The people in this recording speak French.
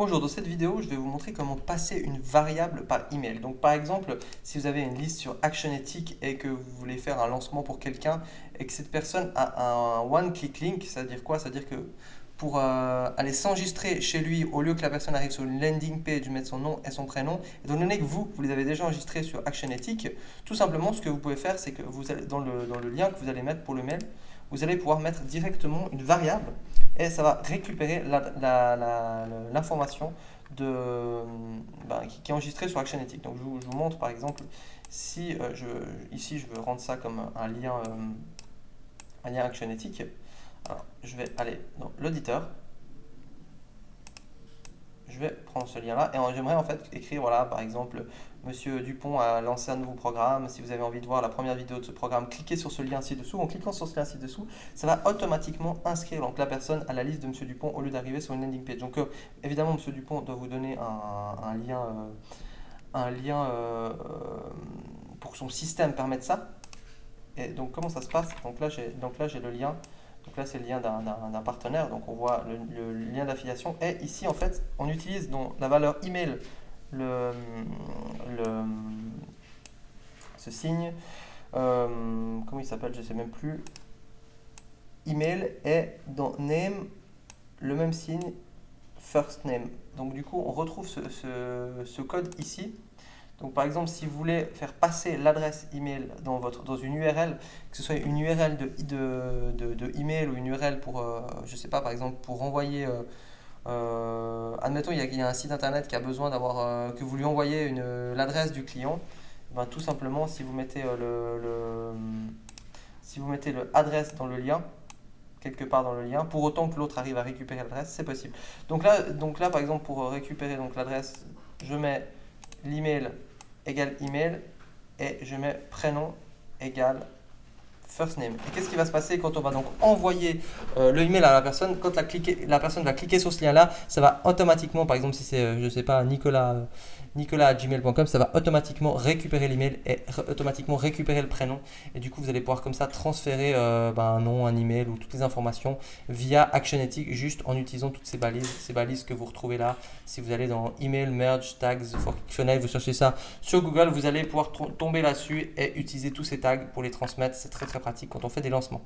Bonjour, dans cette vidéo, je vais vous montrer comment passer une variable par email. Donc par exemple, si vous avez une liste sur Actionetics et que vous voulez faire un lancement pour quelqu'un et que cette personne a un one-click link, ça veut dire quoi? Ça veut dire que pour aller s'enregistrer chez lui, au lieu que la personne arrive sur une landing page, mettre son nom et son prénom, étant donné que vous les avez déjà enregistrés sur Actionetics, tout simplement ce que vous pouvez faire, c'est que vous allez dans le lien que vous allez mettre pour le mail, vous allez pouvoir mettre directement une variable et ça va récupérer l'information qui est enregistrée sur Actionetics. Donc je vous montre par exemple, si ici je veux rendre ça comme un lien Actionetics. Alors je vais aller dans l'auditeur, je vais prendre ce lien là et j'aimerais en fait écrire, voilà, par exemple, Monsieur Dupont a lancé un nouveau programme. Si vous avez envie de voir la première vidéo de ce programme, cliquez sur ce lien ci-dessous. En cliquant sur ce lien ci-dessous, ça va automatiquement inscrire donc la personne à la liste de Monsieur Dupont au lieu d'arriver sur une landing page. Donc évidemment, Monsieur Dupont doit vous donner un lien pour que son système permette ça. Et donc comment ça se passe? Donc là j'ai le lien. Donc là, c'est le lien d'un partenaire, donc on voit le lien d'affiliation. Et ici, en fait, on utilise dans la valeur email ce signe. Comment il s'appelle? Je ne sais même plus. Email et dans name, le même signe, first name. Donc du coup, on retrouve ce code ici. Donc par exemple, si vous voulez faire passer l'adresse email dans une URL, que ce soit une URL de email ou une URL pour, je sais pas, par exemple, pour envoyer, admettons, il y a un site internet qui a besoin d'avoir, que vous lui envoyez l'adresse du client, ben, tout simplement, si vous mettez si vous mettez le adresse dans le lien, quelque part dans le lien, pour autant que l'autre arrive à récupérer l'adresse, c'est possible. Donc là, par exemple, pour récupérer donc l'adresse, je mets l'email égale email et je mets prénom égale first name. Et qu'est-ce qui va se passer quand on va donc envoyer le email à la personne? Quand la personne va cliquer sur ce lien là, ça va automatiquement, par exemple si c'est je sais pas Nicolas@gmail.com, ça va automatiquement récupérer l'email et automatiquement récupérer le prénom, et du coup vous allez pouvoir comme ça transférer un nom, un email ou toutes les informations via Actionetics, juste en utilisant toutes ces balises que vous retrouvez là. Si vous allez dans email merge tags for Clickfunnels, vous cherchez ça sur Google, vous allez pouvoir tomber là-dessus et utiliser tous ces tags pour les transmettre. C'est très très pratique quand on fait des lancements.